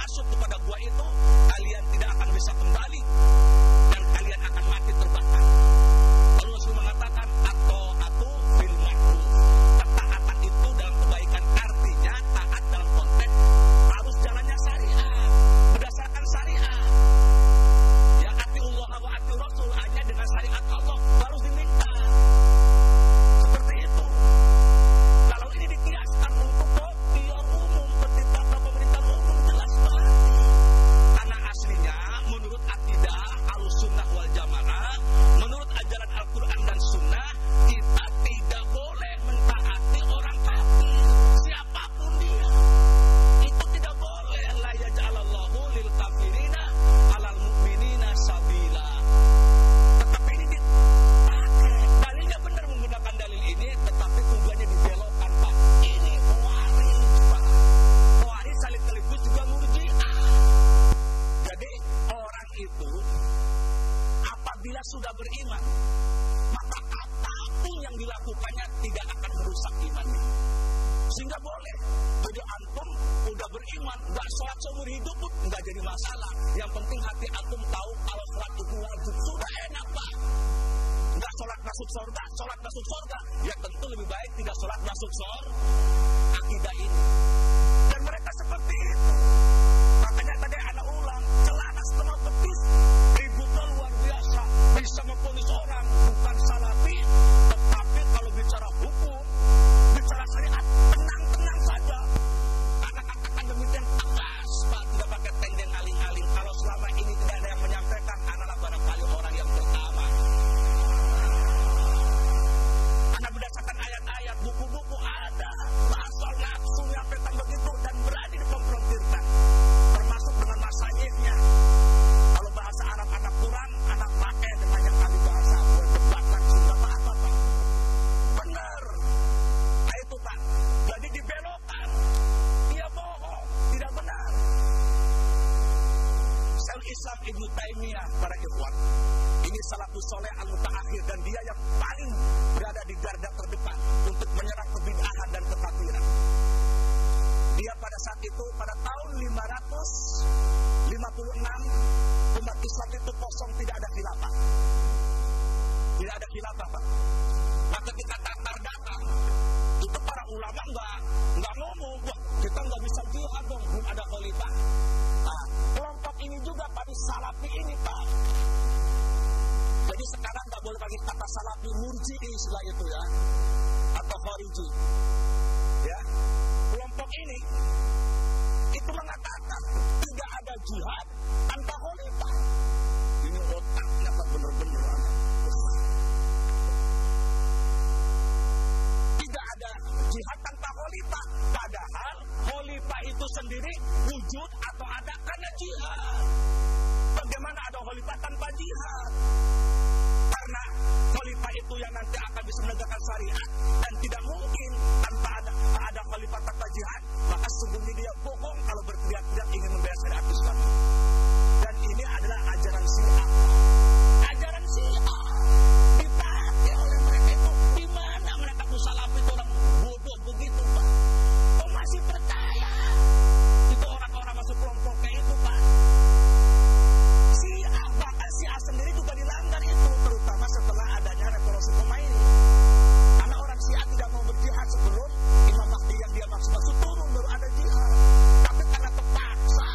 masuk kepada gua itu, kalian tidak akan bisa kembali dan kalian akan mati terbakar. Lalu Rasul mengatakan, at-ta'atu fil ma'ruf. Ketaatan itu dalam kebaikan, artinya taat dalam konteks harus jalannya syariat, berdasarkan syariat. Ya, atiullah wa ati Rasul, hanya dengan syariat Allah baru diminta. Seperti itu. Kalau ini dikiaskan untuk biar umum, ketika pemerintahan umum, jelas banget. Karena aslinya menurut akidah Ahlussunnah wal Jamaah, menurut ajaran Al-Quran dan Sunnah, kita tidak boleh mentaati orang kafir, siapapun dia. Itu tidak boleh. La yaj'alallahu lil kafirina 'alal mu'minina sabila. Tetapi ini dipakai. Dalilnya benar menggunakan dalil ini, tetapi tujuannya dibelokkan, Pak. Ini Khawarij, Pak. Khawarij sekaligus juga Murji'ah. Jadi orang itu apabila sudah beriman, maka apapun yang dilakukannya tidak akan merusak imannya. Sehingga boleh. Jadi antum udah beriman, nggak sholat seumur hidup pun nggak jadi masalah. Yang penting hati antum tahu kalau sholat itu wajib, sudah enak, Pak. Nggak sholat masuk surga, sholat masuk surga. Ya tentu lebih baik tidak sholat masuk surga. Akidah ini. Dan mereka seperti itu. Makanya tadi anak ulang, celana setengah betis, ributnya luar biasa, bisa memponis orang, bukan salafi, tetapi kalau bicara hukum, bicara syariat, tenang-tenang saja. Karena katakan demikian tegas, Pak, tidak pakai tendeng aling-aling. Kalau selama ini tidak ada yang menyampaikan, adalah barangkali orang yang pertama. Karena berdasarkan ayat-ayat, buku-buku ada, pasal nafsu menyampaikan begitu dan berani dikonfrontirkan. Termasuk dengan masanyihnya. Kalau bahasa Arab anak kurang, anak pakai dengan yang kami bahasa buat debat langsung, gak apa-apa, Pak. Benar. Nah itu, Pak. Jadi dibelokkan. Dia bohong, tidak benar. Syaikhul Islam Ibnu Taimiyah, para ikhwan, ini salafus soleh al-mutaakhir, dan dia yang paling berada di garda terdepan untuk menyerang kebid'ahan dan kekafiran. Dia pada saat itu, pada tahun 556, umat Islam itu kosong, tidak ada khilafah. Tidak ada khilafah, Pak. Nah ketika Tatar datang, itu para ulama nggak ngomong, wah kita nggak bisa jihad dong, belum ada khalifah. Nah, kelompok ini juga pada salafi ini, Pak. Jadi sekarang nggak boleh pakai kata salafi, Murji'i istilah itu ya, atau Khariji. Ya, kelompok ini itu mengatakan tidak ada jihad tanpa khalifah. Ini otaknya Pak bener-bener. Tidak ada jihad tanpa khalifah, padahal khalifah itu sendiri wujud atau ada karena jihad. Bagaimana ada khalifah tanpa jihad? Karena khalifah itu yang nanti akan bisa menegakkan syariat, dan tidak mungkin tanpa ada khalifah tanpa jihad. Maka sesungguhnya dia bohong kalau berteriak-teriak ingin membela syariat Islam. Dan ini adalah ajaran Syiah. Ajaran Syiah dipakai oleh mereka itu. Di mana mereka salaf itu orang bodoh begitu, Pak? Kok masih percaya? Itu orang-orang masuk kelompoknya itu, Pak. Syiah, bahkan Syiah sendiri juga dilanggar itu, terutama setelah adanya revolusi Khomeini. Karena orang Syiah tidak mau berjihad sebelum Imam Mahdi yang dia maksud turun, baru ada jihad. Tapi karena terpaksa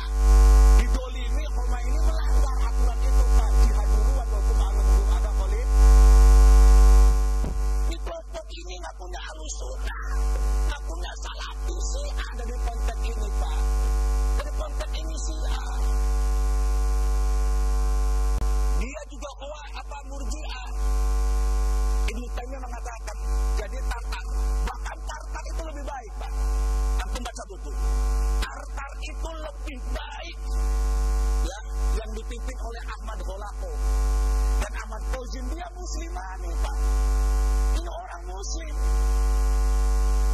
didolimi, Khomeini melanggar aturan itu, Pak. Jihad duluan, walaupun belum ada khalifah. Di kelompok ini nggak punya Ahlussunnah, nggak punya salafi. Syiah ada di konteks ini, Pak. Dari konteks ini Syiah. Dia juga Murji'ah. Ibnu Taimiyah mengatakan, jadi Tatar, bahkan Tatar itu lebih baik, Pak. Antum baca buku. Tatar itu lebih baik, ya, yang dipimpin oleh Ahmad Kholako. Dan Ahmad Fauzin dia Muslimani, Pak. Ini orang Muslim.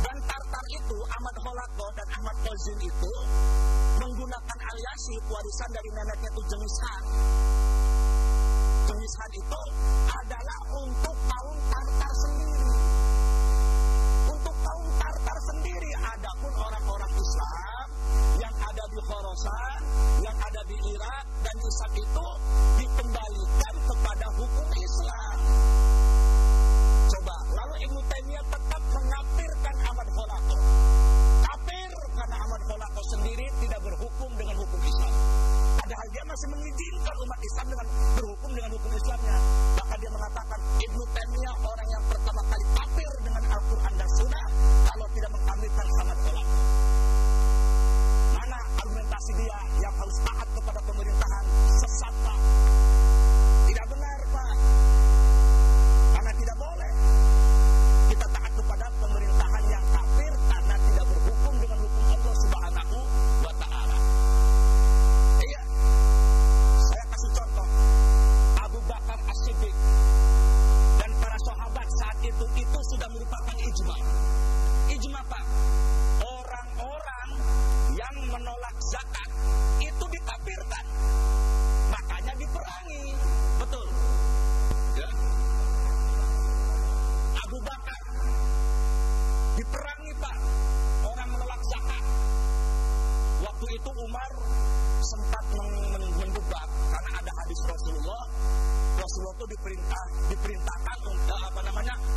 Dan Tatar itu, Ahmad Kholako dan Ahmad Fauzin itu menggunakan aliasi warisan dari neneknya itu Genghis Khan. Genghis Khan itu adalah untuk kaum Tartar sendiri. Untuk kaum Tartar sendiri, adapun orang-orang Islam yang ada di Khorasan di Irak dan di Irak itu dikembalikan kepada hukum Islam. Coba, lalu Ibnu Taimiyah tetap mengkafirkan Ahmad Khalaqah. Kafir karena Ahmad Khalaqah sendiri tidak berhukum dengan hukum Islam. Padahal dia masih mengizinkan umat Islam dengan berhukum dengan hukum Islamnya. Maka dia mengatakan Ibnu Taimiyah orang yang pertama kali kafir dengan Al-Quran dan Sunnah kalau tidak mengkafirkan Ahmad Khalaqah. Mana argumentasi dia yang harus taat kepada pemerintahan? Sesat, Pak. Tidak benar, Pak. Karena tidak boleh kita taat kepada pemerintahan yang kafir karena tidak berhukum dengan hukum Allah Subhanahu wa Ta'ala. Iya, saya kasih contoh. Abu Bakar As-Siddiq dan para sahabat saat itu sudah merupakan ijma. Ijma, Pak. Orang-orang yang menolak zakat itu dikafirkan, makanya diperangi. Betul ya? Abu Bakar diperangi, Pak, orang menolak zakat. Waktu itu Umar sempat mendebat karena ada hadis Rasulullah itu diperintahkan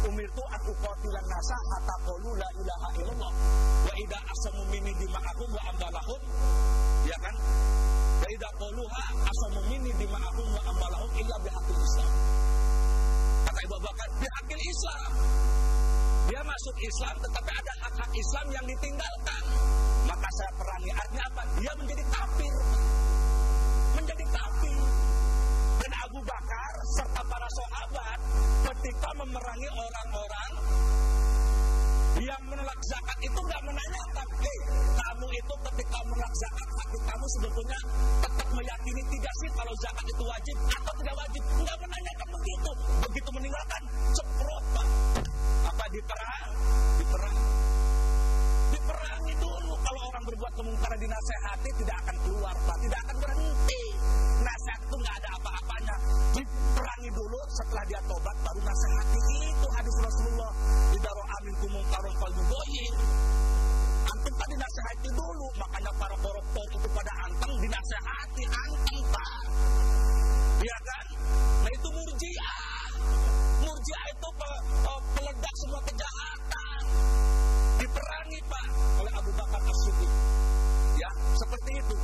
umirtu an uqatilan nasa hatta qulu la ilaha illallah wa idza asamu minni dima'ahum wa ambalahum, ya kan? Wa idza qaluha asamu minni dima'ahum wa ambalahum illa bihaqqil Islam. Kata Abu Bakar, bihaqil Islam. Dia masuk Islam tetapi ada hak-hak Islam yang ditinggalkan. Maka saya perangi. Artinya apa? Dia menjadi kafir. Menjadi kafir. Dan Abu Bakar serta para sahabat ketika memerangi orang-orang yang menolak zakat itu nggak menanyakan, kamu itu ketika menolak zakat, hati kamu sebetulnya tetap meyakini tidak sih kalau zakat itu wajib atau tidak wajib? Nggak menanyakan begitu. Begitu meninggalkan, ceprot, Pak. Apa diperangi dulu. Kalau orang berbuat kemungkaran dinasehati tidak akan keluar, Pak. Tidak akan berhenti. Nasihat itu nggak ada apa-apanya. Diperangi dulu, setelah dia tobat baru nasihati. Itu hadis Rasulullah. Idaro amin kumungkarun falmuboyin. Antum tadi nasihati dulu, makanya para koruptor itu pada anteng dinasihati anteng, Pak. Iya kan? Nah itu murjiah. Murjiah itu peledak semua kejahatan. Diperangi, Pak, oleh Abu Bakar As-Siddiq. Ya, seperti itu.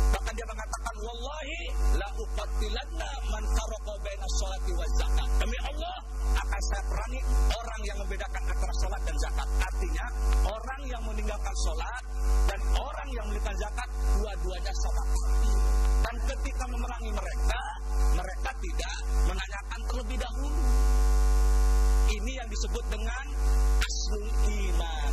Bahkan dia mengatakan, wallahi la uqatilanna man farraqa baina sholati wa zakat. Demi Allah, akan saya perangi orang yang membedakan antara sholat dan zakat. Artinya, orang yang meninggalkan sholat dan orang yang meninggalkan zakat, dua-duanya sama. Dan ketika memerangi mereka, mereka tidak menanyakan terlebih dahulu. Ini yang disebut dengan aslul iman.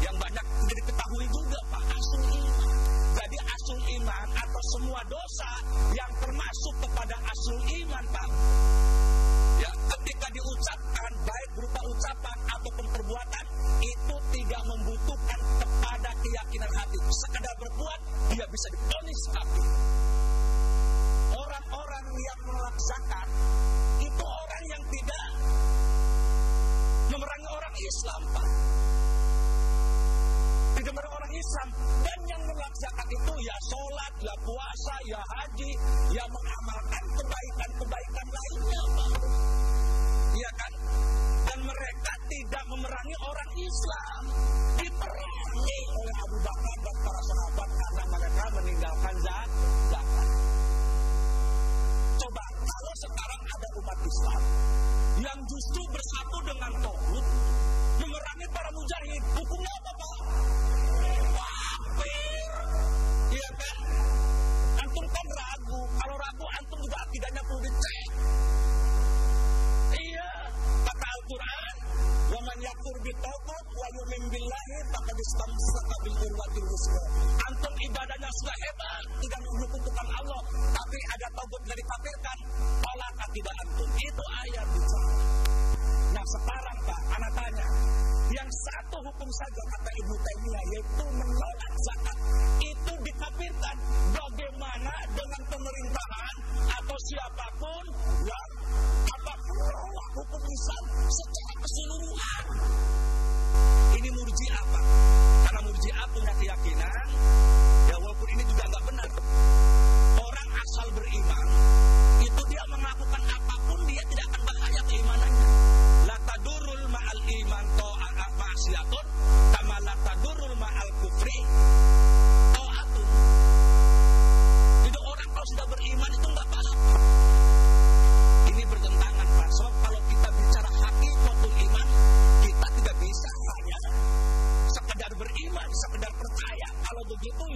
Yang banyak tidak diketahui juga, Pak, aslul iman. Jadi aslul iman atau semua dosa yang termasuk kepada aslul iman, Pak, ya, ketika diucapkan baik berupa ucapan ataupun perbuatan, itu tidak membutuhkan kepada keyakinan hati. Sekadar berbuat, dia bisa divonis kafir. Orang-orang yang menolak zakat itu orang yang tidak memerangi orang Islam, Pak. Tidak memerangi orang Islam. Dan yang menolak zakat itu ya sholat, ya puasa, ya haji, ya mengamalkan kebaikan-kebaikan lainnya, Pak. Iya kan? Dan mereka tidak memerangi orang Islam. Diperangi oleh Abu Bakar dan para sahabat karena mereka meninggalkan zakat. Coba kalau sekarang ada umat Islam yang justru bersatu dengan Tauhid memerangi para mujahid, hukumnya apa, Pak? Kafir. Iya kan? Antum kan ragu. Kalau ragu, antum juga akidahnya perlu dicek. Iya, kata Al-Quran, wa man yakfur bitaghut wa yu'min billahi faqad istamsaka bil urwatil wuthqa. Antum ibadahnya sudah hebat, tidak menyekutukan Allah, tapi ada taubat dari dikafirkan, tolak akidah antum. Itu ayat bicara. Nah sekarang, Pak, anak tanya, yang satu hukum saja kata Ibnu Taimiyah, yaitu menolak zakat, itu dikafirkan. Bagaimana dengan pemerintahan atau siapapun yang menolak hukum Islam secara keseluruhan? Ini murji'ah, Pak. Karena murji'ah punya keyakinan, ya walaupun ini juga nggak benar,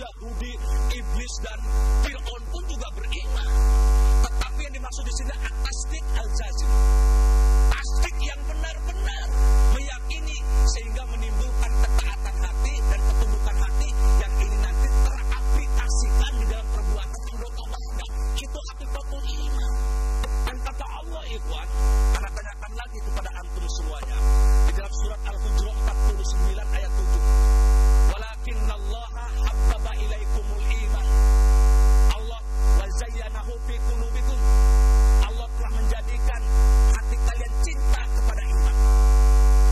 Yahudi, iblis dan Fir'aun pun juga beriman. Tetapi yang dimaksud di sini at-tasdiq al-jazim. Tasdik yang benar-benar meyakini sehingga menimbulkan ketaatan hati dan ketundukan hati yang ini nanti teraplikasikan di dalam perbuatan anggota badan. Itu hakikatul iman. Dan kata Allah, ikhwan, anak tanyakan lagi kepada antum semuanya di dalam surat Al-Hujurat 49 ayat 7. Walakinallaha habbaba ilaikumul iman. Allah wa zayyanahu fi qulubikum. Allah telah menjadikan hati kalian cinta kepada iman.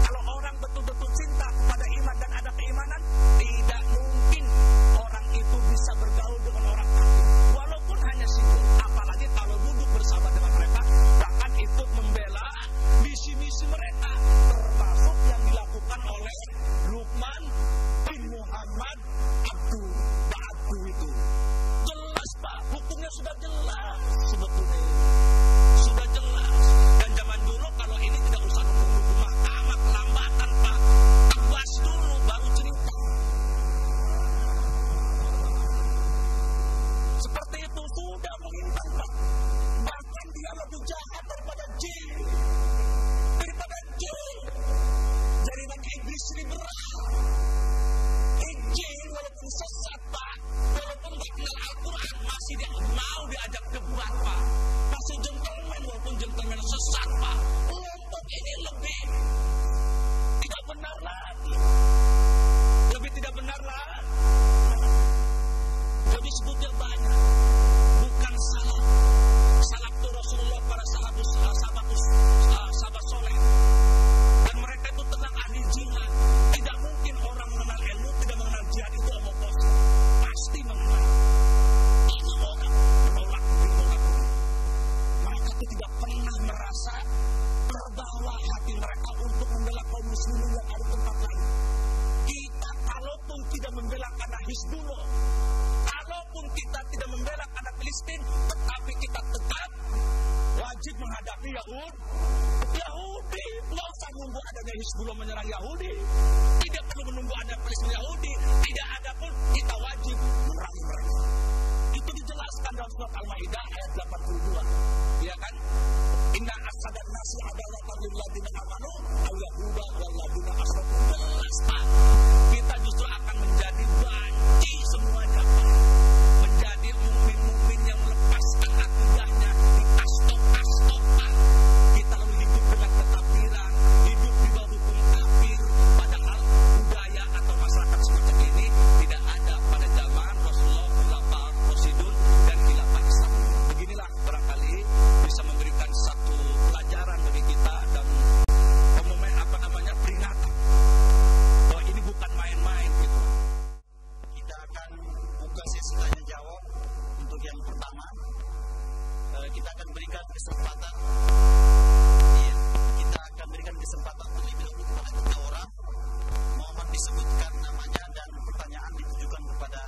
Kalau orang betul-betul cinta kepada iman dan ada keimanan, tidak mungkin orang itu bisa bergaul dengan orang kafir. Walaupun hanya singgul, apalagi kalau duduk bersama dengan mereka, bahkan ikut membela misi-misi mereka, termasuk yang dilakukan oleh Luqman bin Muhammad Abdu itu. Jelas Pak, hukumnya sudah jelas sebetulnya ini. Sudah jelas. Dan zaman dulu kalau ini tidak usah menunggu mahkamah kelambatan Pak, tebas dulu baru cerita. Seperti itu sudah mengimbang Pak. Bahkan dia lebih jahat daripada jin. Jaringan iblis ini berat. Jin walaupun sesat Pak, walaupun gak kenal Al-Quran, masih mau diajak debat Pak. Masih gentleman walaupun gentleman sesat Pak. Kelompok ini lebih tidak benar lagi. Lebih tidak benar lagi. Lebih sebutnya banyak. Bukan salah. Salah itu Rasulullah para sahabat soleh. Dan mereka itu tenang ahli jihad. Tidak mungkin orang mengenal ilmu tidak mengenal jihad itu omong kosong. Pasti mengenal. Ini orang menolak. Mereka itu tidak pernah merasa terbawa hati mereka untuk membela kaum muslimin yang ada tempat lain. Kita kalaupun tidak membela karena Hizbullah, kalaupun kita tidak membela karena Filistin, tetapi kita tetap wajib menghadapi Yahudi. Nggak usah menunggu adanya Hizbullah menyerang Yahudi. Tidak perlu menunggu ada Filistin Yahudi. Tidak ada pun kita wajib memerangi mereka. Itu dijelaskan dalam surat Al-Maidah ayat 82. Ya kan? Inna asadan nasi adawatan lil ladina amanu aw yahuda wal ladina asyraku. Jelas Pak. Kita justru akan menjadi banci semuanya Pak. Menjadi mukmin-mukmin yang melepaskan akidahnya di astok Pak. Kita lalu hidup dengan kekafiran, hidup di bawah hukum kafir, padahal budaya atau masyarakat semacam ini tidak ada pada zaman Rasulullah, khilafah Rasyidun dan khilafah Islam. Beginilah barangkali bisa memberikan satu pelajaran bagi kita dan peringatan bahwa ini bukan main-main gitu. Kita akan buka sesi tanya jawab untuk yang pertama. Kita akan berikan kesempatan. Kita akan berikan kesempatan terlebih dahulu kepada 3 orang. Mohon disebutkan namanya dan pertanyaan ditujukan kepada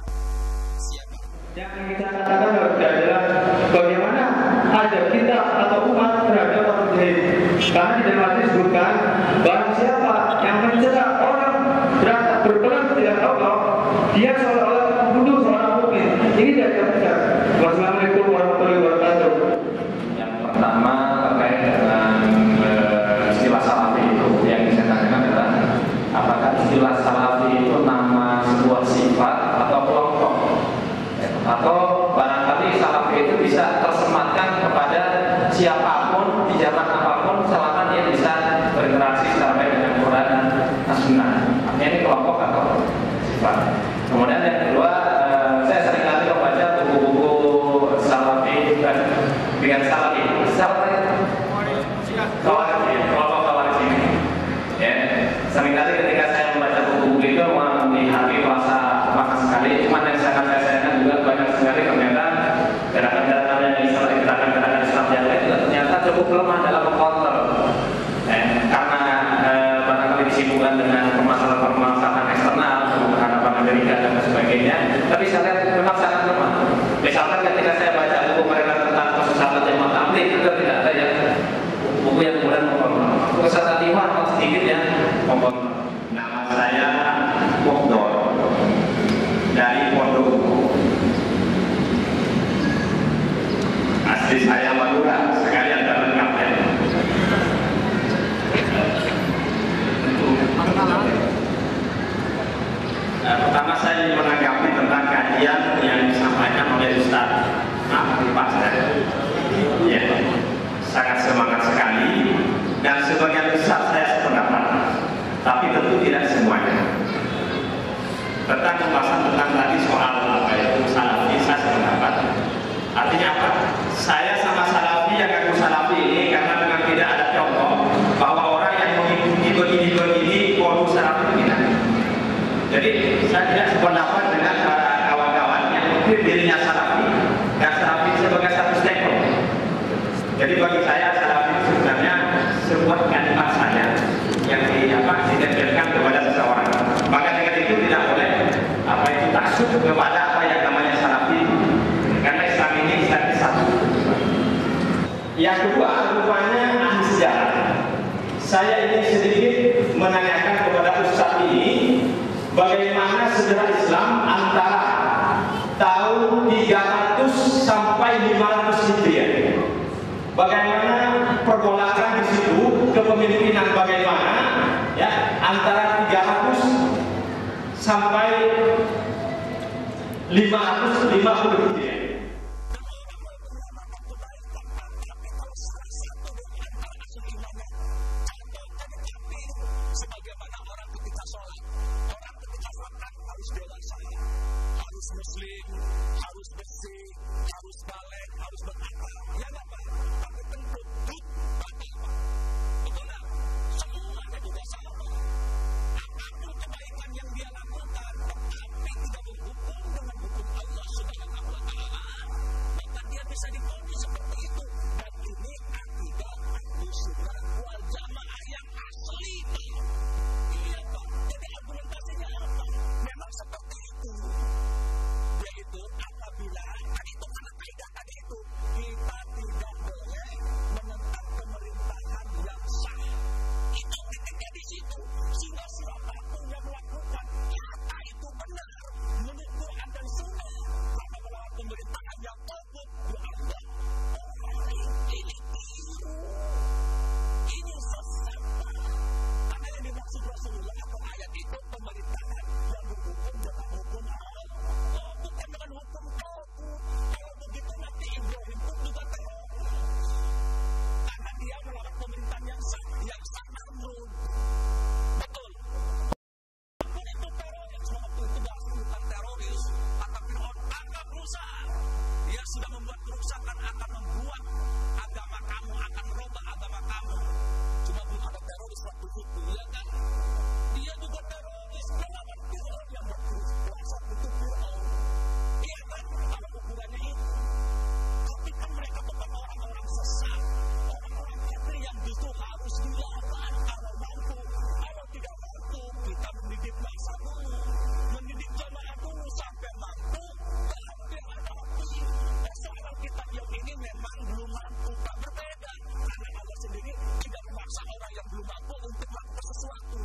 siapa. Yang kita katakan adalah bagaimana adab kita atau umat terhadap orang jahil. Karena di dalam hadis disebutkan barang siapa yang mencela orang berperang di jalan Allah, dia seolah-olah membunuh seorang mukmin. Ini tidak benar. Wassalamualaikum warahmatullahi wabarakatuh. Yang pertama terkait dengan istilah salafi itu yang saya tanyakan adalah apakah istilah salafi itu nama sebuah sifat atau kelompok, atau barangkali salafi itu bisa tersematkan kepada siapapun di zaman apapun selama dia bisa berinteraksi secara baik dengan Quran dan Sunnah. Artinya ini kelompok atau sifat. Kemudian yang kedua, saya sering kali membaca buku-buku salafi dengan salafi kelompok kawarij ini. Ya, sering kali ketika saya membaca buku-buku itu di hati merasa makan sekali. Cuma yang sangat saya sayangkan juga banyak sekali ternyata gerakan-gerakan yang gerakan-gerakan Islam yang lain juga ternyata cukup lemah dalam mengkontrol. Karena barangkali disibukkan dengan permasalahan eksternal, kehadapan Amerika dan sebagainya. Tapi saya lihat memang sangat lemah. Misalkan ketika saya baca buku mereka tentang kesesatan jamaah tabligh, juga tidak ada yang buku yang kemudian mengkontrol. Kesesatan lima sedikit ya mengkontrol. Nama saya Muhdor dari Pondok saya ingin menanggapi tentang kajian yang disampaikan oleh Ustaz Pastor. Ya, sangat semangat sekali dan sebagian besar saya sependapat, tapi tentu tidak semuanya. Tentang pembahasan tentang tadi soal apa itu salafi, saya sependapat. Artinya apa? Saya sama salafi yang ngaku salafi ini karena memang tidak ada contoh bahwa orang yang mengikuti begini kodu salafi tidak. Jadi saya tidak sependapat dengan para kawan-kawan yang mungkin dirinya salafi dan salafi sebagai satu stempel. Jadi bagi saya salafi sebenarnya sebuah kalimat saja yang ditempelkan kepada seseorang. Maka dengan itu tidak boleh taksub kepada apa yang namanya salafi. Karena Islam ini Islam satu. Yang kedua, rupanya ahli sejarah. Saya ingin sedikit menanyakan kepada Ustaz ini bagaimana sejarah Islam antara tahun 300 sampai 500 Hijriah. Bagaimana pergolakan di situ, kepemimpinan bagaimana ya antara 300 sampai 550 Hijriah. Sebagaimana orang ketika sholat, orang ketika makan harus dewasa, harus muslim, harus bersih, harus balik, harus berakal. Ya nggak Pak? Tapi tentu batal Pak. Betul nggak? Semuanya juga sama. Apapun kebaikan yang dia lakukan, tetapi tidak berhukum dengan hukum Allah Subhanahu wa Ta'ala, maka dia bisa diponis seperti itu. Dan ini akidah Ahlussunnah wal Jamaah yang asli. Iya Pak. Jadi argumentasinya apa? Memang seperti itu. Yaitu apabila itu karena kaidah tadi itu kita tidak boleh menentang pemerintahan yang sah. Itu titiknya di situ. Sehingga siapapun yang melakukan kata itu benar menurut Quran dan Sunnah karena melawan pemerintahan yang togut ya Allah. Ini biru. Ini sesat. Karena yang dimaksud Rasulullah atau ayat itu pemerintahan yang berhukum dengan hukum Allah, bukan dengan hukum togut. Kalau begitu nanti Ibrahim pun juga teroris. Karena dia melawan pemerintahan yang sah Namrud. Betul. Walaupun itu teroris, walaupun itu bukan teroris, kata Fir'aun akan berusaha. Dia sudah membuat kerusakan, akan membuat agama kamu, akan merubah agama kamu. Cuma belum ada teroris waktu itu, ya kan? Dia juga teroris, melawan Fir'aun yang berkuasa itu Fir'aun. Iya kan? Kalau ukurannya itu. Tapi kan mereka bukan orang-orang sesat, orang-orang kafir yang justru harus dilawan kalau mampu. Kalau tidak mampu, kita mendidik masa dulu, mendidik jamaah dulu sampai mampu, tapi hadapi. Soal kita yang ini memang belum mampu, tak berbeda. Karena Allah sendiri tidak memaksa orang yang belum mampu untuk melakukan sesuatu.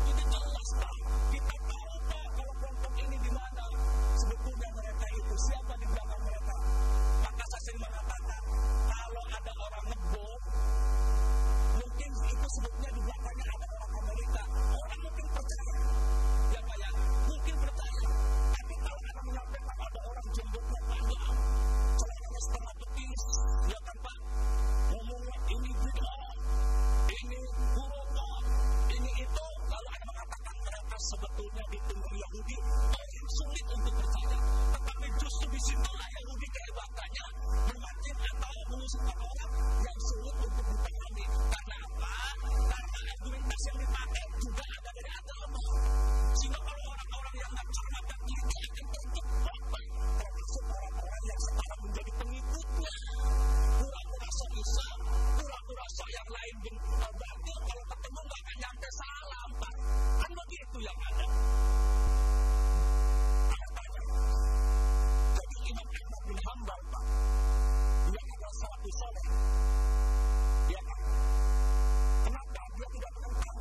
Jadi jelas Pak, kita tahu Pak kalau kelompok ini di mana sebetulnya mereka itu, siapa di belakang mereka. Maka saya sering mengatakan, kalau ada orang ngebom, mungkin itu sebetulnya di belakangnya ada orang Amerika. Orang mungkin percaya, ya Pak ya, mungkin percaya. Tapi kalau ada menyampaikan ada orang jenggotnya panjang, celananya setengah betis, ya kan Pak, ngomongnya ini bid'ah, ini hurufah, ini itu, lalu ada mengatakan mereka sebetulnya ditunggu Yahudi, yang sulit untuk percaya. Tetapi justru disitulah Yahudi kehebatannya bermakin atau mengusulkan orang yang sulit untuk dipahami. Karena apa? Karena argumentasi yang dipakai juga ada dari agama. Sehingga kalau orang-orang yang nggak cermat dan teliti akan terjebak, termasuk orang-orang yang sekarang menjadi pengikutnya. Pura-pura Islam, pura-pura yang lain berarti kalau ketemu nggak akan nyampe salam Pak. Kan begitu yang ada. Jadi Imam Ahmad bin Hanbal Pak, dia adalah salafus saleh. Dia kan, kenapa dia tidak menentang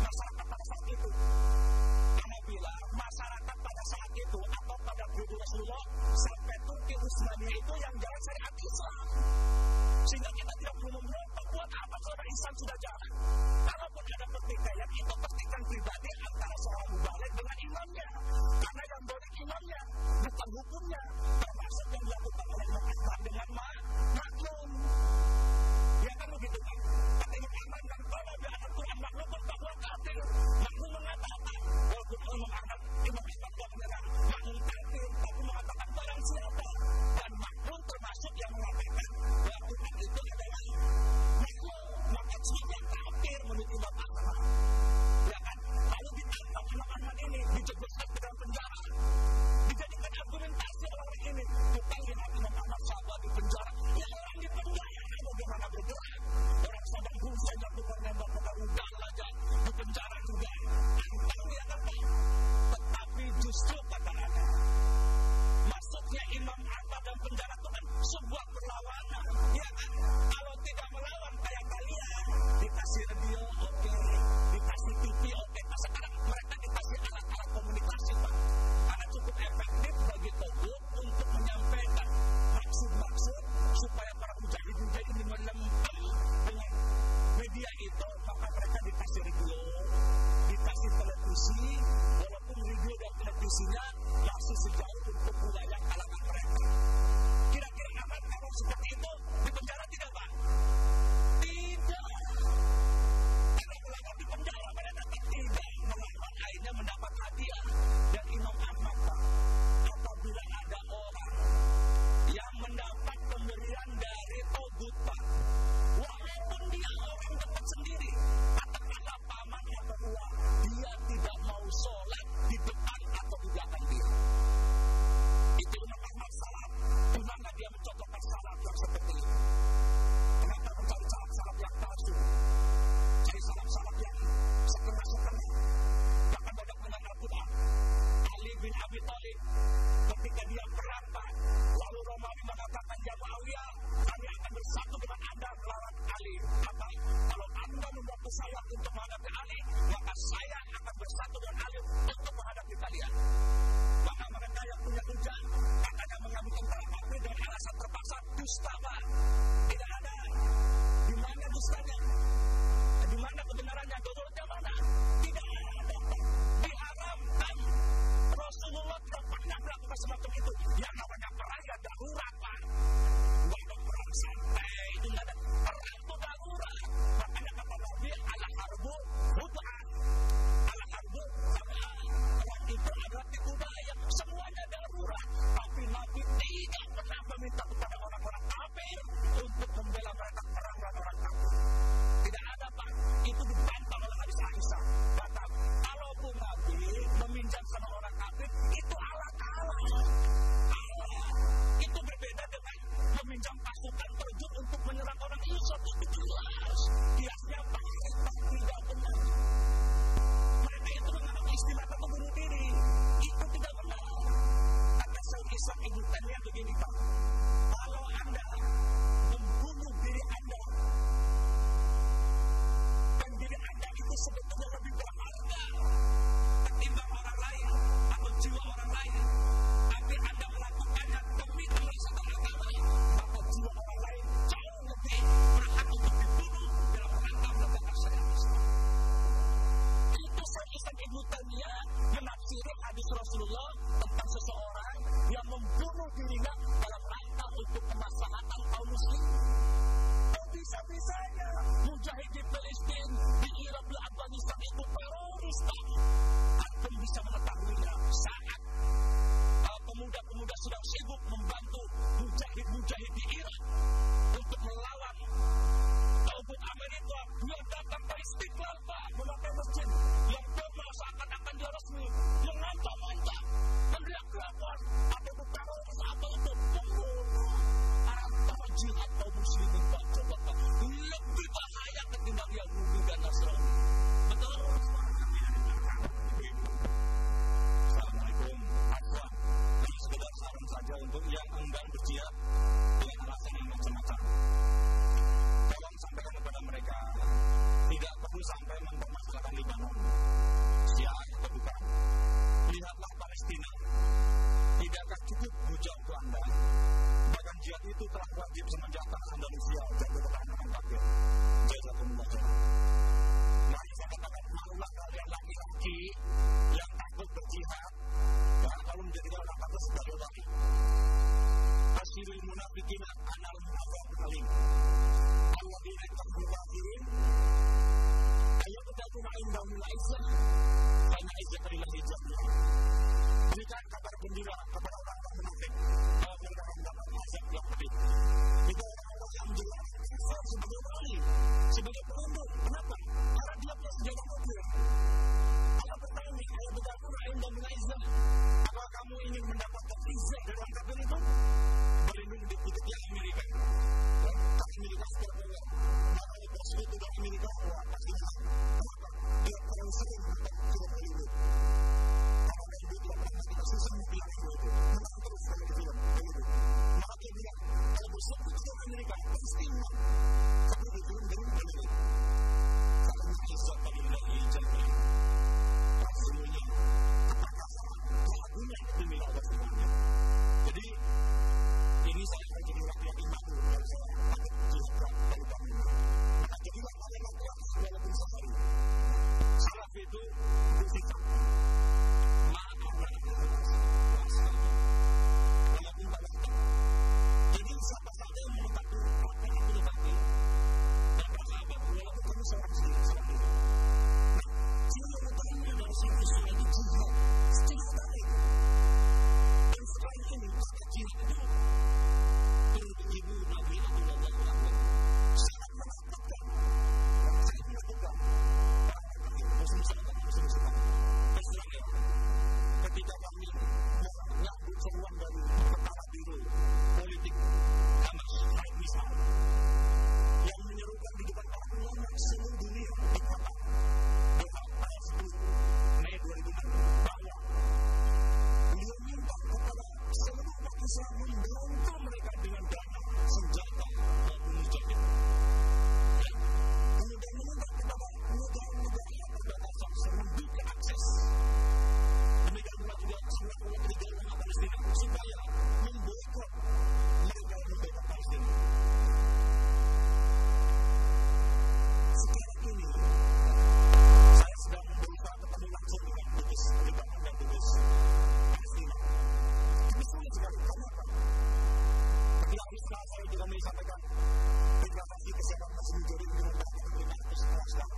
masyarakat pada saat itu? Karena bila masyarakat pada saat itu atau pada periode Rasulullah sampai Turki Utsmaniyah itu yang jalan syariat Islam. Sehingga kita tidak perlu memberontak buat apa kalau Islam sudah jalan. Kalaupun ada pertikaian, itu pertikaian pribadi antara seorang mubalik dengan imamnya. hukumnya, termasuk yang dilakukan oleh Muhammad dengan maklum. Ya kan begitu kan? Kata Imam Ahmad dan kalau di atas Quran maklum bahwa kafir, maklum mengatakan walaupun Imam Ahmad tidak menyerang maklum kafir, tapi mengatakan barang siapa dan maklum termasuk yang mengatakan bahwa Quran itu adalah maklum, maka semua kafir menurut Imam Ahmad. Ya kan? Lalu ditangkap Imam Ahmad ini, dijebloskan ke dalam penjara, dijadikan argumentasi orang ini. Kita lihat Imam Ahmad sahabat di penjara, ya orang di penjara bagaimana bergerak, orang Saddam Hussein yang bukan nembak pakai udang aja di penjara juga. Tahu ya kan? Tetapi justru kata Anda, maksudnya Imam Ahmad dan penjara itu kan sebuah perlawanan, ya kan? Kalau tidak melawan kayak kalian, dikasih radio oke, dikasih TV oke. Nah sekarang mereka dikasih alat-alat komunikasi Pak, karena cukup efektif bagi Togut untuk menyampaikan maksud-maksud supaya para mujahid-mujahid ini melempem dengan media itu, maka mereka dikasih radio, dikasih televisi, walaupun radio dan televisinya masih sejauh untuk wilayah kalangan mereka. Kira-kira aman kalau seperti itu di penjara tidak Pak? Tidak. Karena melawan di penjara mereka tidak melawan, akhirnya mendapat hadiah. Dan Imam Ahmad Pak, apabila ada orang yang mendapat pemberian dari Togut Pak, walaupun dia orang dekat sendiri, katakanlah paman atau uang, dia tidak mau sholat di depan atau di belakang dia. Itu Imam Ahmad salah. Gimana dia mencocokkan salah yang seperti itu? Kenapa mencari salah yang palsu? Cari salah yang setengah-setengah. Bahkan banyak dengan Al-Quran. Ali bin Abi Thalib ketika dia perang Pak, lalu Romawi mengatakan, ya Muawiyah, kami akan bersatu dengan Anda melawan Ali. Apa? Kalau Anda membantu saya untuk menghadapi Ali, maka saya akan bersatu dengan Ali untuk menghadapi kalian. Maka mereka yang punya hujah katanya mengambil tentara kafir dan alasan terpaksa dusta Pak. Tidak ada. Di mana dustanya? Di mana kebenarannya? Dodolnya mana? Tidak ada Pak. Diharamkan. Rasulullah tidak pernah melakukan semacam itu. Yang namanya perang ya darurat Pak. Tidak ada perang santai, itu tidak ada. Perang itu darurat. Makanya kata Nabi, al-harbu hub'an. Al-harbu hub'an. Perang itu adalah tikudaya. Semuanya darurat. Tapi Nabi tidak pernah meminta kepada orang-orang kafir untuk membela mereka perang dengan orang kafir. Tidak ada Pak. Itu dibantah oleh hadis Aisyah. Kata, kalaupun Nabi meminjam sama orang kafir, itu ala-ala. Itu berbeda dengan meminjam pasukan terjun untuk menyerang orang Islam. Itu jelas. Kiasnya Pak tidak benar. Mereka itu menganggap istilah atau bunuh diri. Itu tidak benar. Kata Syekh Ishaq Ibnu Taimiyah begini Pak. Kalau Anda membunuh diri Anda, dan diri Anda itu sebetulnya lebih berharga ketimbang orang lain atau jiwa orang lain, tapi Anda melakukannya demi kemuliaan agama, maka jiwa orang lain jauh lebih berhak untuk dibunuh dalam rangka menegakkan syariat Islam. Itu Syekh Ishaq Ibnu Taimiyah menafsiri hadis Rasulullah tentang seseorang yang membunuh dirinya dalam rangka untuk kemaslahatan kaum muslimin. Bisa-bisanya mujahid di Palestina, di Irak, di Afghanistan itu teroris Pak. Antum bisa mengetahuinya saat pemuda-pemuda sedang sibuk membantu mujahid-mujahid di Irak untuk melawan Togut Amerika. Dia datang ke Istiqlal Pak, memakai masjid yang formal seakan-akan dia resmi, mengancam-ancam, meneriak-teriak, apa itu teroris, apa itu pembunuh. Antara jihad kaum muslimin Pak, coba Pak, lebih bahaya ketimbang Yahudi dan Nasrani. Betul? Assalamualaikum. Afwan. Ini sekedar saran saja untuk yang enggan berjihad dengan alasan yang macam-macam. Tolong sampaikan kepada mereka, tidak perlu sampai mempermasalahkan Libanon, Syiah atau bukan. Lihatlah Palestina. Tidakkah cukup hujah untuk Anda? Bahkan jihad itu telah wajib semenjak tanah Andalusia jatuh ke tangan orang kafir. Jazakumullah khairan. Mari saya katakan, maulah kalian laki-laki yang takut berjihad, ya, kalau menjadikan orang kafir sebagai laki. musyrikin analhum adzabun alim. Alladzina kafaru ayabtaguna indahumul izzah fa inna izzata lillahi jami'an. Berikan kabar gembira kepada orang-orang munafik bahwa mereka akan mendapat azab yang pedih. Itu orang-orang yang menjelaskan kafir sebagai wali, sebagai pelindung. Kenapa? Karena dia punya senjata nuklir. Allah bertanya, ayabtaguna indahumul izzah, apakah kamu ingin mendapatkan izzah dari orang kafir itu? Berlindung di putihnya Amerika. Amerika sekarang makanya persekutu dari Amerika pasti kenapa? Dia terlalu sering untuk film Hollywood. Karena dari dia tidak pernah kita susah nuklir itu menang terus dari film Hollywood. Maka dia bilang kalau bersekutu dengan Amerika pasti menang. Tapi di film dari Hollywood karena kisah tadillahi jami'an sesungguhnya keperkasaan keagungan itu milik Allah semuanya. Jadi ini saya akan jadi laki-laki mati kalau saya takut jihad dari kami. Maka jadilah kalian laki-laki walaupun sehari. Salaf itu bersifat maafkan walaupun tak datang. Jadi siapa saja yang menetapkan apa yang aku tetapkan dan para sahabat walaupun kami seorang sendiri. Nah, ciri utama dari Islam itu jihad. Ciri utama itu. Dan sekarang ini kata jihad itu ibu Nabi Abdullah sangat menakutkan Muslim ketika kami menyambut seruan dari kepala biro politik Hamas Misal yang menyerukan di depan para ulama seluruh dunia di kota Doha pada 10 Mei 2006 bahwa beliau minta kepada seluruh umat Islam membantu mereka dengan dana, senjata maupun mujahid. Kemudian meminta kepada negara-negara yang berbatasan membuka akses. Demikian pula juga seluruh negara Palestina supaya memboikot mereka yang membela Palestina. Sekarang ini saya sedang berusaha ketemu langsung dengan dubes Libanon dan dubes Palestina. Tapi sulit sekali. Kenapa? Ketika Islam saya juga menyampaikan terima kasih kesehatan masih menjadi dengan banyak terima kasih Islam.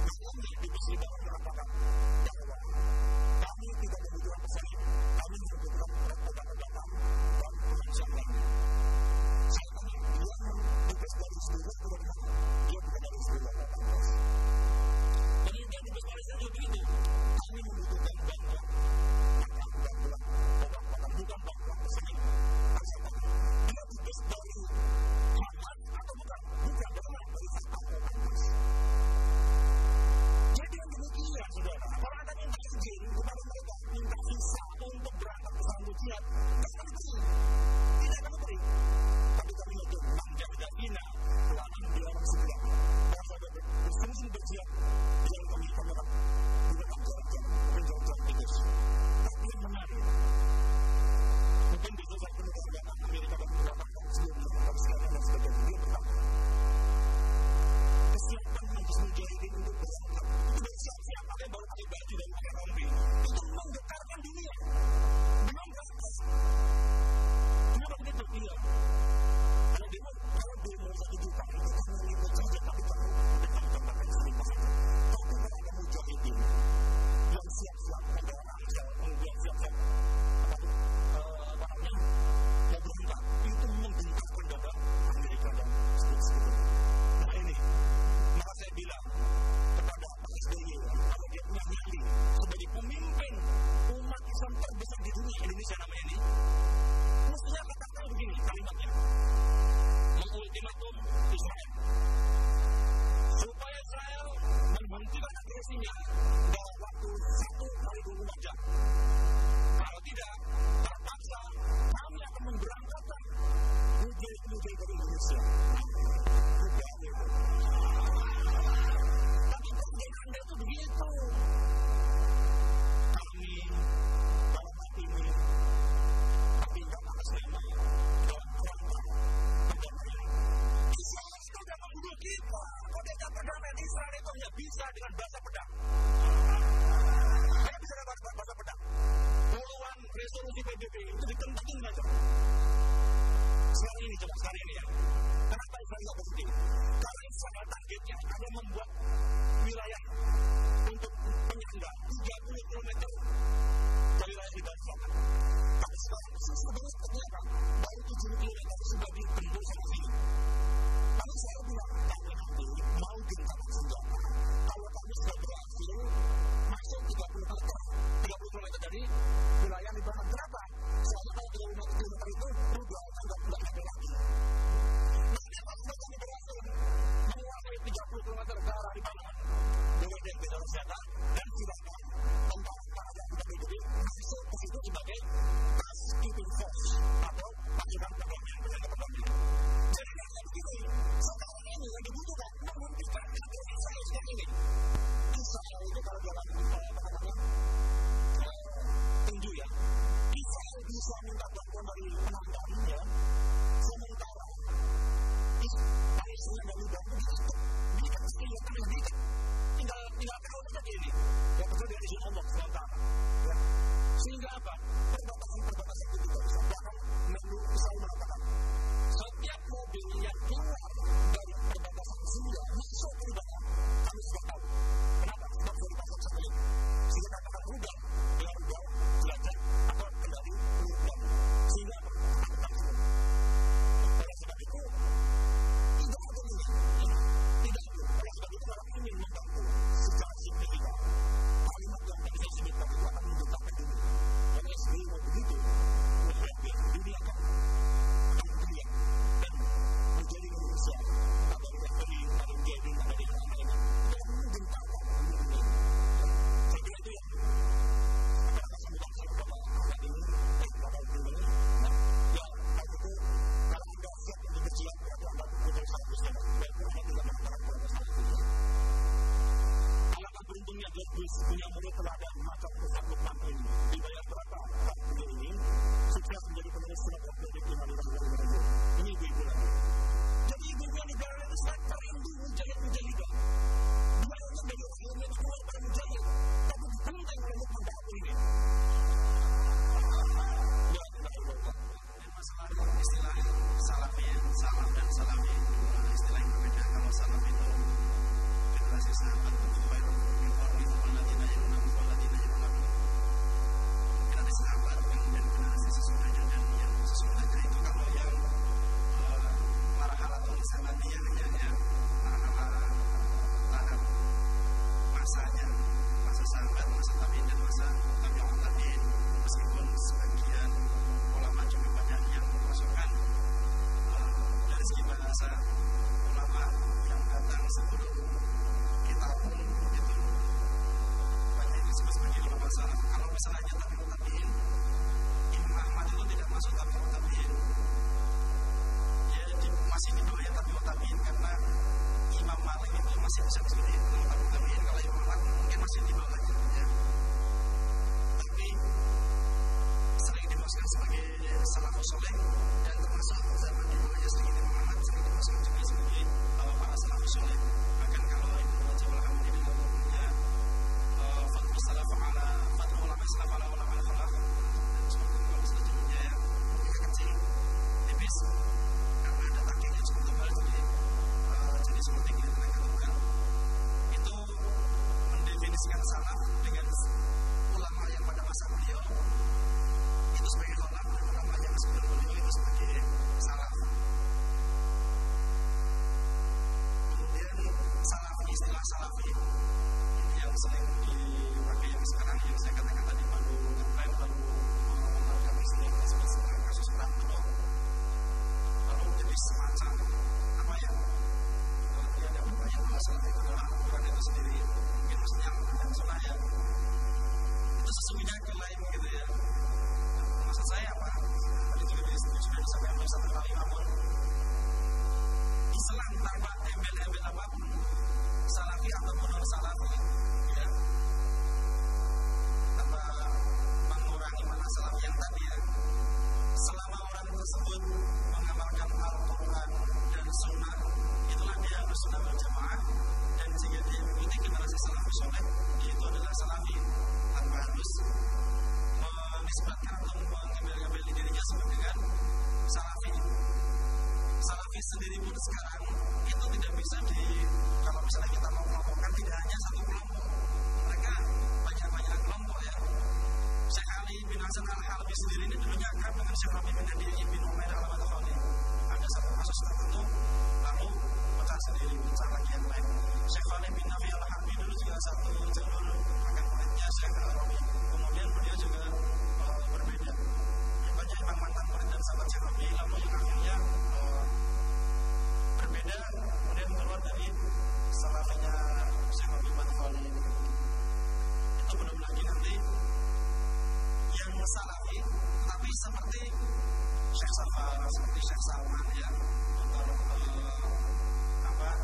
Islamnya dubes Libanon mengatakan bahwa kami tidak membutuhkan pesanan, kami membutuhkan obat-obatan dan kemanusiaan lainnya. Saya tanya, dia dubes dari seluruh atau dari mana? Dia bukan dari seluruh atau dari mana? Kemudian dubes Palestina juga begitu. Kami membutuhkan bantuan bantuan obat-obatan, bukan bantuan pesanan. Saya tanya, dia dubes dari Hamas atau bukan? Bukan, dari Fatah atau Hamas. Jadi yang demikian, saudara, orang akan minta izin kepada mereka, minta visa untuk berangkat ke sana jihad. Kami beri, tidak kami beri. Tapi kami itu menjaga bina, kelahan di orang sebelah. Bahwa saudara bersungguh berjihad, yang kami akan gunakan jarak-jarak, menjauh-jauh tikus. Tapi yang menarik, mungkin bisa saya penuh dengan Amerika dan beberapa tahun sebelumnya, tapi sekarang dan sebagainya, dia berkata, kesiapan majlis mujahidin untuk berangkat, itu siap-siap pakai baru pakai baju dan pakai rompi, itu menggetarkan dunia, belum berangkat. Kenapa begitu? Iya. Kalau demo 1 juta, itu karena ribet saja, tapi kalau dekat pakai selipah saja. Tapi kalau ada mujahidin yang siap-siap pakai ransel, kemudian siap-siap yang berangkat, itu menggentarkan dada Amerika dan seterusnya. Nah ini, maka saya bilang kepada Pak SBY, kalau dia punya nyali sebagai pemimpin umat Islam terbesar di dunia Indonesia namanya ini, mestinya katakan begini kalimatnya, mengultimatum Israel supaya Israel menghentikan agresinya dalam waktu 1x24 jam. Kalau tidak, terpaksa kami akan memberangkatkan mujahid-mujahid dari Indonesia. Tapi kerjaan Anda itu begitu. Kami dalam hati ini, tapi tidak atas nama dalam kerangka perdamaian. Israel itu sudah membunuh kita. Kodenya perdamaian Israel itu hanya bisa dengan bahasa pedang. Hanya bisa dengan bahasa pedang. Puluhan resolusi PBB itu ditentangin saja. Sekarang ini ini coba sekarang ini ya. Kenapa Israel nggak berhenti? Karena Israel targetnya ada membuat wilayah untuk penyangga 30 km dari wilayah di Gaza. Tapi sekarang sebenarnya seperti apa? Baru 70 km sudah ditembus sama sini. Lalu saya bilang, kami nanti mau gentarkan senjata. Kalau kami sudah berhasil masuk 30 km dari wilayah Libanon. Kenapa? Soalnya kalau 30 km itu rudal kan nggak ada lagi. Nah, kalau kami berhasil menguasai 30 km ke arah Libanon dengan gencatan senjata dan silakan tentara yang kita ikuti masuk ke situ sebagai peacekeeping force atau pasukan perdamaian penjaga perdamaian. Jadi karena begini, sekarang ini yang dibutuhkan menghentikan Israel sekarang ini. Israel itu kalau dalam tinju ya, Israel bisa minta bantuan dari penonton ya. Sementara Palestina dan Libanon diikat tinggal tahu saja ini. Ya betul dari izin Allah sementara. Ya. Sehingga apa? Perbatasan itu tidak bisa. Bahkan Menlu Israel mengatakan setiap mobil yang keluar dari perbatasan Syria masuk ke Libanon, kami sudah tahu. Kenapa? Sebab sudah dipasang satelit. Sehingga katakan rudal dengan rudal jelajah atau kendali rudal. Sehingga apa? Aku tak tahu. Oleh sebab itu tidak ada ini. Tidak ada. Oleh sebab itu kalau ingin membantu secara signifikan, kalimat yang tadi saya sebutkan itu akan menunjukkan dunia. Kalau SBY mau begitu, dunia akan melihat dan menjadi Indonesia atau referee paling jadi pada di lain dan menggentarkan dunia. Saya kira itu yang akan saya sampaikan pada ini pada ini. Ya, kalau itu kalau anda siap untuk bersiap atau anda punya satu siap, baik anda tidak mengatakan pada saat itu. Alangkah beruntungnya George Bush punya murid teladan macam Ustaz Lukman ini. Dibayar berapa? Pak beliau ini sukses menjadi penulis surat Al-Quran di negara-negara. Ini ibu-ibu lagi. Jadi ibu-ibu yang negara itu sangat rindu mujahid-mujahidah. Duanya dari Rasulullah itu keluar pada mujahid. Tapi dipenteng oleh Lukman Da'at ini. Ya, dan masalah istilah salafi, salaf dan salafi itu istilah yang berbeda. Kalau salaf itu generasi sahabat generasi sahabat kemudian generasi sesudahnya dan yang sesudahnya itu kalau yang marhalatul zamaniyah ya marhalah tahap masanya masa sahabat, masa tabi'in dan masa tabi'ut tabi'in. Meskipun sebagian ulama juga banyak yang memasukkan dari segi bahasa ulama yang datang sebelum kita pun itu banyak yang disebut sebagai ulama salaf. Kalau misalnya tabi'ut tabi'in, Imam Ahmad itu tidak masuk tabi'ut tabi'in. Dia masih di bawah tabi'ut tabi'in karena Imam Malik itu masih bisa disebut tabi'ut tabi'in. Kalau Imam Ahmad mungkin masih di bawahnya ya. Tapi sering dimasukkan sebagai salafus saleh dan termasuk zaman di bawahnya sering Imam Ahmad sering dimasukkan juga sebagai para salafus saleh. Bahkan kalau Ibnu Rajab al-Hambali di dalam bukunya Fathul Salaf ala Fathul Ulama Salaf ala Ulama al-Khalaf dan sebagainya selanjutnya ya, bukunya kecil tipis karena ada takiknya cukup tebal jadi seperti ini mereka lakukan itu mendefinisikan salaf dengan ulama yang pada masa beliau itu sebagai khalaf dan ulama yang sebelum beliau itu sebagai salaf. Kemudian salafi, istilah salafi ini yang sering dipakai yang sekarang yang saya katakan tadi baru ngetrend baru kami sering disebut sebagai kasus perang kedok lalu menjadi semacam apa ya dia ada bertanya bahwa salafi itu adalah Al-Quran itu sendiri mungkin maksudnya Al-Quran dan Sunnah ya itu sesungguhnya klaim gitu ya. Maksud saya sendiri pun sekarang itu tidak bisa kalau misalnya kita mau kelompokkan, tidak hanya satu kelompok, mereka banyak kelompok ya. Syekh Ali bin Hasan Al-Halabi sendiri ini dulunya akrab dengan Syekh Rabi bin Hadi bin Umair Al-Madkhali. Ada satu kasus tertentu lalu pecah sendiri, pecah lagi yang lain. Syekh Ali bin Nafi Al-Harbi dulu juga satu jalur akan muridnya Syekh Al-Rabi, kemudian beliau juga berbeda. Banyak imam mantan murid dan sahabat Syekh Rabi, lalu yang akhirnya berbeda, kemudian keluar dari salafinya Syekh Rabi Madkhali. Itu belum lagi nanti yang salafi tapi seperti Syekh Safar, seperti Syekh Salman ya, Dr. Muhammad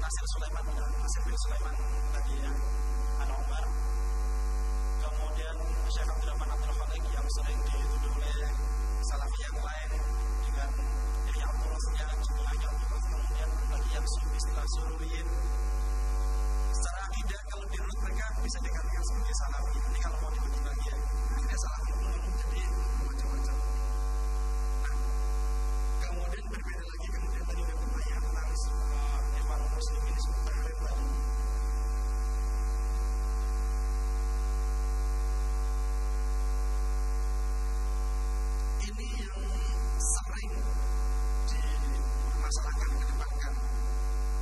Nasir Sulaiman tadi ya, An-Umar. Kemudian Syekh Abdurrahman Abdul Khaliq yang sering dituduh oleh salafi yang lain dengan yang porosnya jumlahnya, kemudian bagi yang istilah suruhin. Secara akidah kalau dirut mereka bisa dikatakan sebagai salafi. Ini kalau mau dibagi lagi ya, akhirnya salafi pun menjadi macam-macam. Nah, kemudian berbeda lagi, kemudian tadi ada pertanyaan tentang Ikhwan Muslimin di seputar tadi. Ini yang sering dipermasalahkan, kedepankan.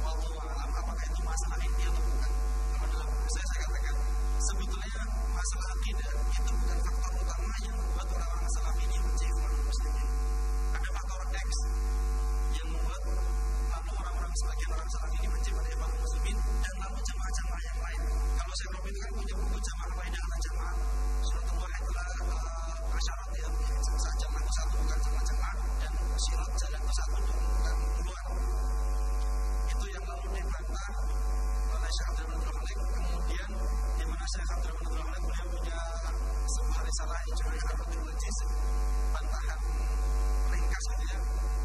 Wallahu a'lam, apakah itu masalah ini atau bukan? Karena dalam buku saya katakan sebetulnya masalah akidah itu bukan faktor utama yang membuat orang-orang salafi ini benci Ikhwan Muslimin. Ada faktor X yang membuat lalu orang-orang sebagian orang salafi ini benci pada Ikhwan Muslimin, dan lalu jamaah-jamaah yang lain. Kalau saya Robi itu kan punya buku jamaah kaidah al-jamaah, Suratul Wahid Asyarat ya, jamaah itu satu bukan jamaah-jamaah, dan syirat jalan itu satu bukan dua. Itu yang lalu dibantah oleh Syekh Abdurrahman Abdul Khaliq. Kemudian di mana Syekh Abdurrahman Abdul Khaliq beliau punya sebuah risalah yang judulnya Ar-Raddul Wajiz, bantahan ringkas gitu ya,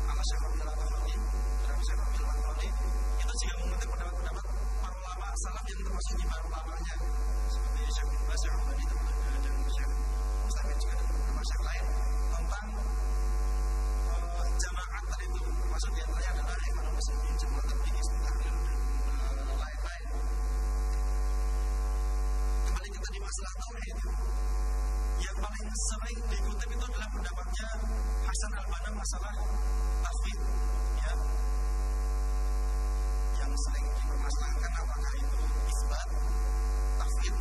ala Syekh Abdurrahman Abdul Khaliq. Dan Syekh Abdurrahman Abdul Khaliq itu juga mengutip pendapat-pendapat para ulama salaf yang termasuk di para ulamanya seperti Syekh bin Baz, Syekh Al-Albani dan Syekh Mustamin juga dan beberapa syekh lain tentang jamaat tadi itu. Maksud di antaranya adalah Ikhwan Muslimin, jamaah tabligh, Tahlil dan lain-lain. Kembali kita di masalah tauhid, yang paling sering dikutip itu adalah pendapatnya Hasan Al-Banna masalah tauhid ya, yang sering dipermasalahkan apakah itu isbat, tauhid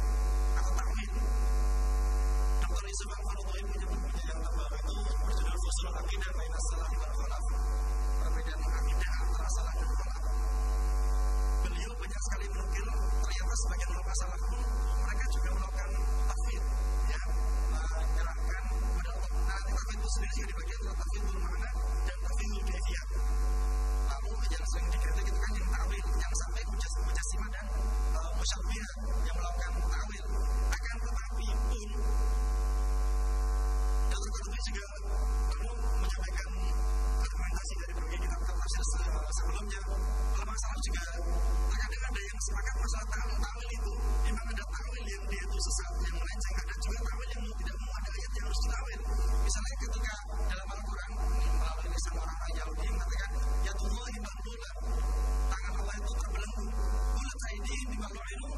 atau takwil. Dr. Yusuf Al-Farudhi punya bukunya yang terbaru itu berjudul Fusul Aqidah Baina Salaf wal Khalaf, perbedaan akidah antara salaf dan khalaf. Beliau banyak sekali menukil ternyata sebagian ulama salaf pun mereka juga melakukan tauhid ya, menyerahkan pada Allah. Nah, tauhid itu sendiri juga dibagi antara tauhidul makna dan tauhidul kaifiyah. Lalu yang sering dikritik itu kan yang ta'wil, yang sampai mujassimah dan musyabbihah yang melakukan ta'wil. Akan tetapi pun Dr. Qurtubi juga perlu menyampaikan argumentasi dari berbagai kitab tafsir sebelumnya. Ulama salaf juga terkadang ada yang sepakat masalah ta'wil itu. Memang ada ta'wil yang dia itu sesat, yang melenceng, ada juga ta'wil yang tidak mau ada ayat yang harus dita'wil. Misalnya ketika dalam Al-Quran melalui lisan orang-orang Yahudi mengatakan ya Tullahi ma'lula, tangan Allah itu terbelenggu. Bulat aidihim bimalu'inu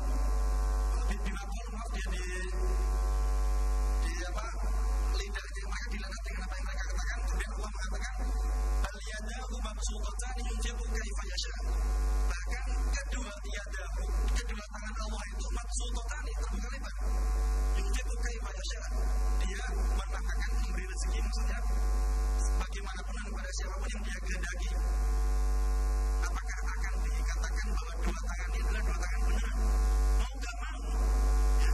bimakul, maaf dia di apa lidahnya mereka dilaknat dengan apa yang mereka katakan. Kemudian Allah mengatakan bal yadahu mabsuutatan yunfiqu kaifa yasha. Bahkan kedua tangan Allah itu mabsuutatan, terbuka lebar. Yunfiqu kaifa yasha, dia menafkahkan, memberi rezeki, maksudnya bagaimanapun dan pada siapapun yang dia kehendaki. Apakah akan dikatakan bahwa dua tangan ini adalah dua tangan beneran? Mau gak mau ya,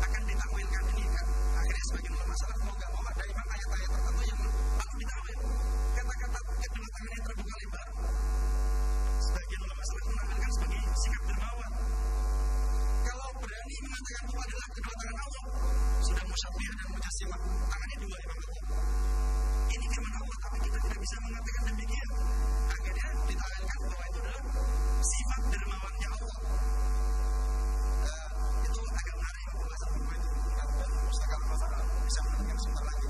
akan ditakwilkan ini kan. Akhirnya sebagian ulama salaf mau gak mau ada memang ayat-ayat tertentu yang perlu ditakwil. Kata-kata kedua tangan yang terbuka lebar, sebagian ulama salaf menampilkan sebagai sikap dermawan. Kalau berani mengatakan itu adalah kedua tangan Allah, sudah musyabbihah dan mujassimah, tangannya dua memang betul. Ini firman Allah, tapi kita tidak bisa mengatakan demikian. Akhirnya ditakwilkan bahwa itu adalah sifat dermawannya Allah. Itu agak menarik pembahasan buku itu. Dan pustaka masalah bisa mendengar sebentar lagi.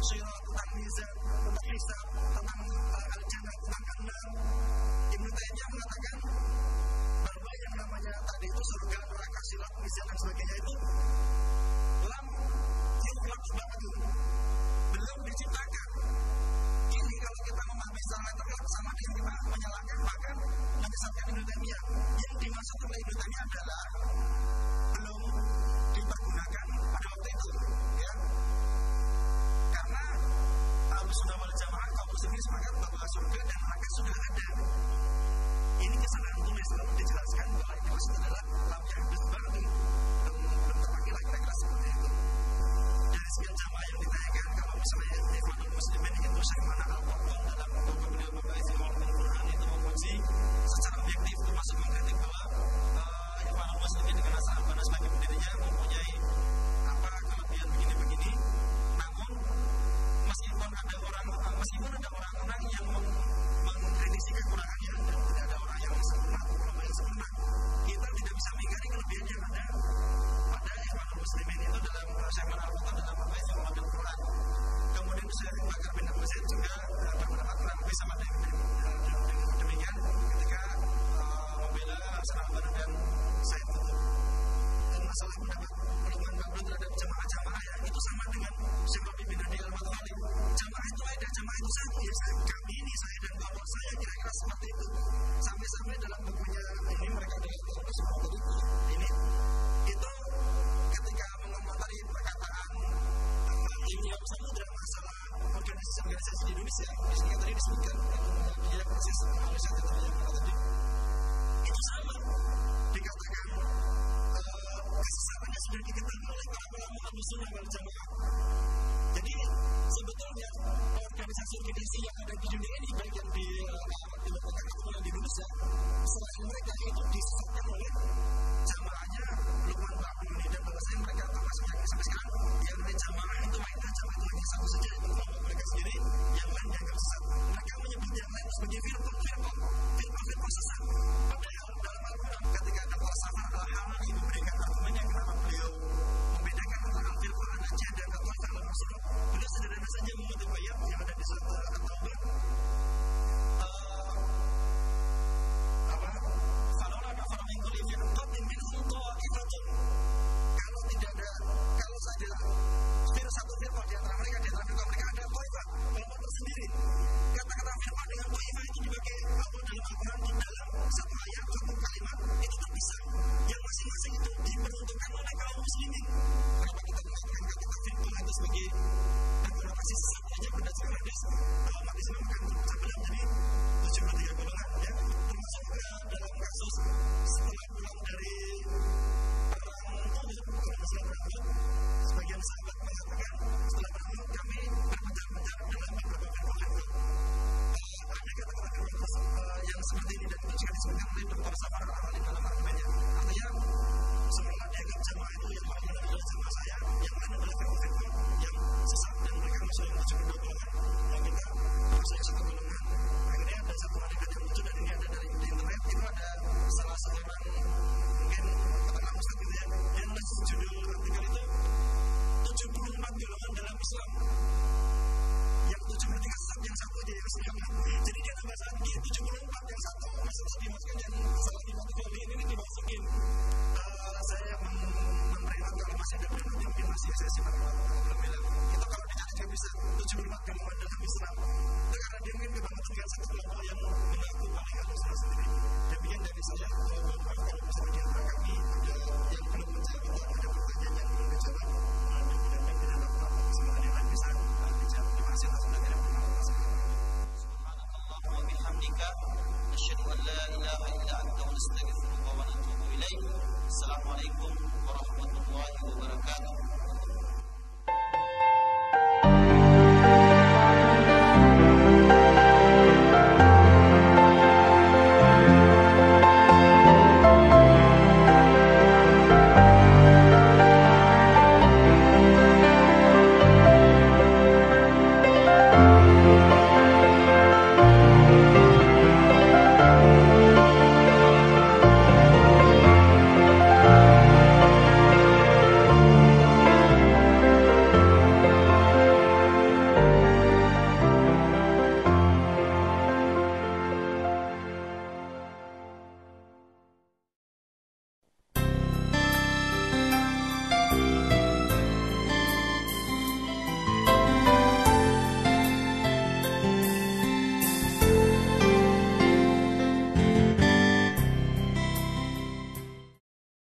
syirat, tentang mizan, tentang hisab, tentang al-jannah, tentang an-nar. Ibnu Taimiyah mengatakan bahwa yang namanya tadi itu surga, neraka, sirat, mizan dan sebagainya itu lam yukhlaq ba'du, belum diciptakan. Ini kalau kita memahami secara literal sama dengan kita menyalahkan, maka menyesatkan Ibnu Taimiyah. Yang dimaksud oleh Ibnu Taimiyah adalah belum dipergunakan pada waktu itu, ya. Karena Ahlussunnah wal Jamaah kaum muslimin sepakat bahwa surga dan neraka sudah ada. Ini kesalahan tulis, lalu dijelaskan bahwa yang dimaksud adalah lam yahdus ba'du, belum terpakai lagi, kira-kira seperti itu. Dari sekian jamaah yang ditanyakan, kalau misalnya Ikhwanul Muslimin itu Syekh Mana Al-Qur'an dalam buku beliau Mabahis Al-Qur'an itu memuji secara objektif, termasuk mengkritik bahwa Ikhwanul Muslimin dengan Hasan al-Banna sebagai pendirinya mempunyai kelebihan begini-begini. Namun meskipun ada orang-orang yang mengkritisi kekurangannya dan tidak ada orang yang sempurna atau ulama yang sempurna, kita tidak bisa mengingkari kelebihan yang ada pada Ikhwanul Muslimin itu dalam Syekh Mana Al-Qur'an dalam Mabahis Al-Qur'an. Kemudian Syekh Bakar bin Abdul Zaid juga berpendapat kurang lebih sama demikian ketika membela Hasan al-Banna dan Said Qutb. Dan masalah pendapat Luqman Ba'du terhadap jamaah-jamaah ya itu sama dengan Syekh Rabi bin Hadi Al-Madkhali. Jamaah itu ada, jamaah itu satu. Ya, kami ini, saya dan kelompok saya kira-kira seperti itu. Sampai-sampai dalam bukunya ini mereka terus ini itu ketika mengomentari perkataan Ilmiah Samudra masalah organisasi di Indonesia, di sini tadi disebutkan dia proses Malaysia tadi itu sama dikatakan kesesatannya sudah diketahui oleh para ulama Ahlussunnah wal Jamaah. Jadi sebetulnya organisasi yang ada di dunia ini baik yang di ataupun di Indonesia, selain mereka itu disesatkan oleh jamaahnya Luqman Ba'du ini, dan bahwasanya mereka termasuk yang sampai sekarang yang namanya jamaah itu wahidah, jamaah itu hanya satu saja, itu kelompok mereka sendiri, yang lain dianggap sesat. Mereka menyebut yang lain sebagai firqah sesat. Padahal dalam Al-Quran ketika ada falsafah Al-Hamali memberikan argumennya kenapa beliau membedakan antara al-firqah an-najiyah dan al-firqah al-mansurah, beliau sederhana saja mengutip ayat yang ada di surat At-Taubah. Kalau saja satu firqah di antara mereka, di antara firqah mereka ada taifah, kelompok tersendiri. Kata-kata firqah dengan taifah itu dipakai dalam Al-Quran di dalam satu ayat, satu kalimat itu terpisah. Yang masing-masing itu diperuntukkan oleh kaum muslimin. Kenapa kita mengatakan kata firqah itu sebagai konotasi sesat saja berdasarkan hadis umat Islam kan terbelah jadi 73 golongan, ya. Termasuk dalam kasus setelah pulang dari sebagian sahabat mengatakan setelah berangkat kami berpencar-pencar dalam beberapa firqah. Ada kata-kata yang seperti ini dan itu juga disebutkan oleh Dr. Safar Al-Alim dalam argumennya. Artinya seolah dianggap jamaah itu yang paling adalah jamaah saya, yang lain adalah firqah yang sesat dan mereka masuk yang 72 golongan, yang kita masuk yang satu golongan. Akhirnya ada satu adegan yang lucu dan ini ada dari internet. Itu ada salah seorang mungkin katakanlah ustaz gitu ya, yang nulis judul artikel itu 74 golongan dalam Islam, yang 73 sesat, yang satu aja yang Islam. Jadi dia tambah lagi 74, yang satu maksudnya dimasukkan, yang salah dimasukin ini dimasukin. Saya memberikan kalau masih ada berarti mungkin masih saya simpan belum bilang. Itu kalau dicari dia bisa 74 golongan dalam Islam. Karena dia mungkin memang dengan satu kelompok yang mengaku paling Ahlussunnah sendiri. Demikian dari saya. Kalau bisa diantara kami ada yang belum menjawab, ada pertanyaan yang belum dijawab, mudah-mudahan tidak dapat kesempatan yang lain bisa